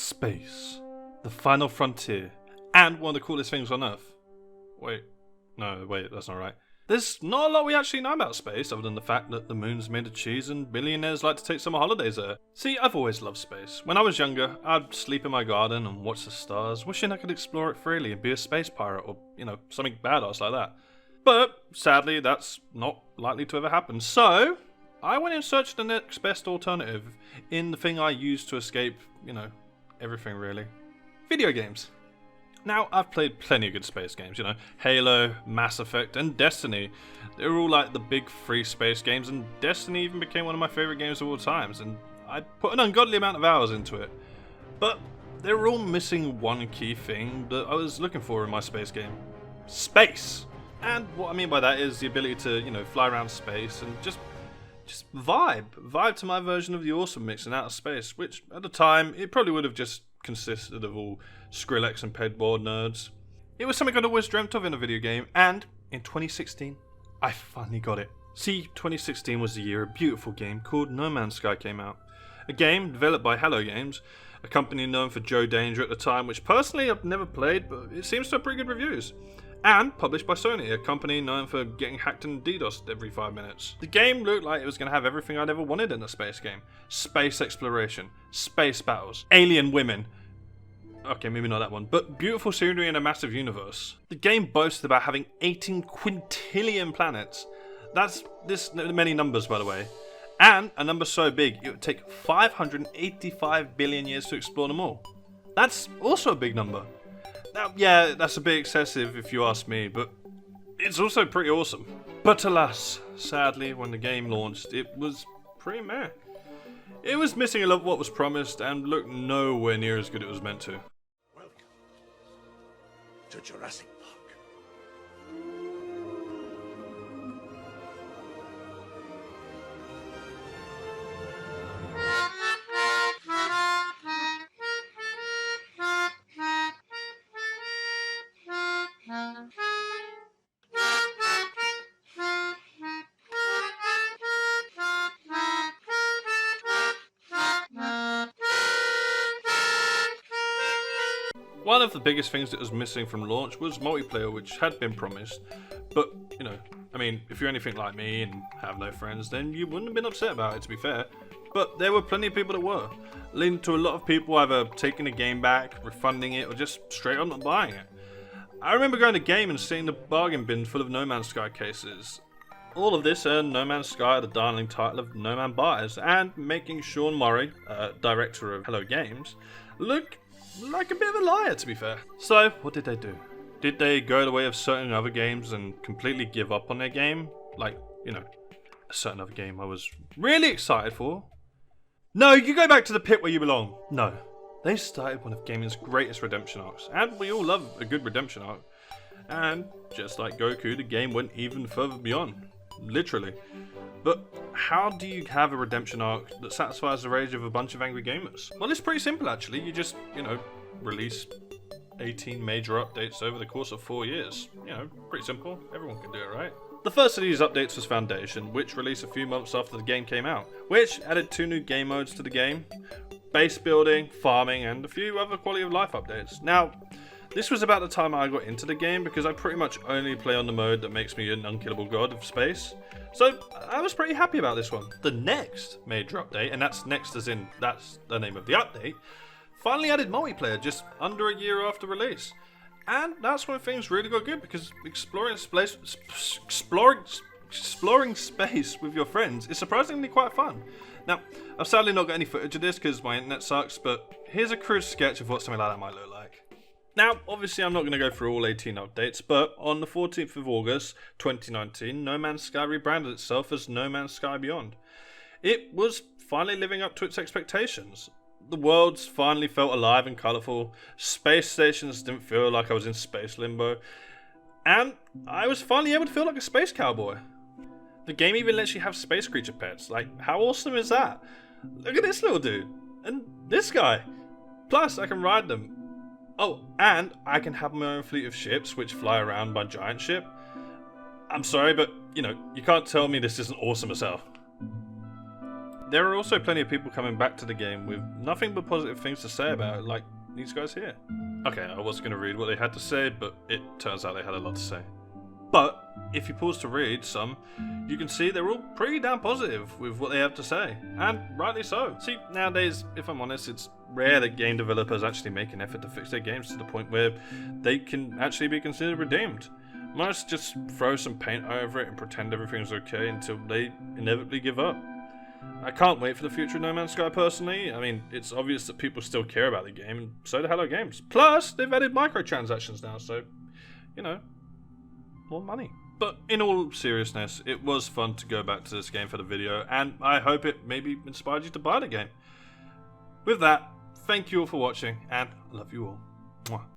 Space, the final frontier, and one of the coolest things on Earth. Wait, that's not right. There's not a lot we actually know about space, other than the fact that the moon's made of cheese and billionaires like to take summer holidays there. See, I've always loved space. When I was younger, I'd sleep in my garden and watch the stars, wishing I could explore it freely and be a space pirate or, something badass like that. But, sadly, that's not likely to ever happen. So, I went in search of the next best alternative in the thing I use to escape, everything really. Video games. Now, I've played plenty of good space games, Halo, Mass Effect, and Destiny. They were all like the big free space games, and Destiny even became one of my favourite games of all times, and I put an ungodly amount of hours into it. But they were all missing one key thing that I was looking for in my space game. Space! And what I mean by that is the ability to, fly around space and just vibe to my version of the awesome mix in outer space, which at the time, it probably would have just consisted of all Skrillex and Pedboard nerds. It was something I'd always dreamt of in a video game, and in 2016, I finally got it. See, 2016 was the year a beautiful game called No Man's Sky came out. A game developed by Hello Games, a company known for Joe Danger at the time, which personally I've never played, but it seems to have pretty good reviews. And published by Sony, a company known for getting hacked and DDoSed every 5 minutes. The game looked like it was going to have everything I'd ever wanted in a space game. Space exploration, space battles, alien women. Okay, maybe not that one, but beautiful scenery in a massive universe. The game boasts about having 18 quintillion planets. That's this many numbers, by the way. And a number so big, it would take 585 billion years to explore them all. That's also a big number. Now, yeah, that's a bit excessive if you ask me, but it's also pretty awesome. But alas, sadly, when the game launched, it was pretty meh. It was missing a lot of what was promised and looked nowhere near as good as it was meant to. Welcome to Jurassic Park. One of the biggest things that was missing from launch was multiplayer, which had been promised. But, if you're anything like me and have no friends, then you wouldn't have been upset about it, to be fair. But there were plenty of people that were, leading to a lot of people either taking the game back, refunding it, or just straight up not buying it. I remember going to Game and seeing the bargain bin full of No Man's Sky cases. All of this earned No Man's Sky the darling title of No Man Buys, and making Sean Murray, director of Hello Games, look like a bit of a liar, to be fair. So, what did they do? Did they go the way of certain other games and completely give up on their game? Like, a certain other game I was really excited for? No, you go back to the pit where you belong. No. They started one of gaming's greatest redemption arcs, and we all love a good redemption arc. And, just like Goku, the game went even further beyond. Literally. But how do you have a redemption arc that satisfies the rage of a bunch of angry gamers? Well, it's pretty simple actually. You just, release 18 major updates over the course of 4 years. Pretty simple. Everyone can do it, right? The first of these updates was Foundation, which released a few months after the game came out, which added 2 new game modes to the game, base building, farming, and a few other quality of life updates. Now, this was about the time I got into the game because I pretty much only play on the mode that makes me an unkillable god of space. So I was pretty happy about this one. The next major update, and that's next as in that's the name of the update, finally added multiplayer just under a year after release. And that's when things really got good because exploring space with your friends is surprisingly quite fun. Now, I've sadly not got any footage of this because my internet sucks, but here's a crude sketch of what something like that might look like. Now, obviously I'm not going to go through all 18 updates, but on the 14th of August 2019, No Man's Sky rebranded itself as No Man's Sky Beyond. It was finally living up to its expectations. The worlds finally felt alive and colourful, space stations didn't feel like I was in space limbo, and I was finally able to feel like a space cowboy. The game even lets you have space creature pets. Like, how awesome is that? Look at this little dude, and this guy. Plus, I can ride them. Oh, and I can have my own fleet of ships which fly around my giant ship. I'm sorry, but, you can't tell me this isn't awesome as hell. there are also plenty of people coming back to the game with nothing but positive things to say about it, like these guys here. Okay, I was going to read what they had to say, but it turns out they had a lot to say. But if you pause to read some, you can see they're all pretty damn positive with what they have to say, and rightly so. See, nowadays, if I'm honest, it's rare that game developers actually make an effort to fix their games to the point where they can actually be considered redeemed. Most just throw some paint over it and pretend everything's okay until they inevitably give up. I can't wait for the future of No Man's Sky personally. I mean, it's obvious that people still care about the game, and so do Hello Games. Plus, they've added microtransactions now, so, you know, more money. But in all seriousness, it was fun to go back to this game for the video, and I hope it maybe inspired you to buy the game. With that, thank you all for watching, and I love you all. Mwah.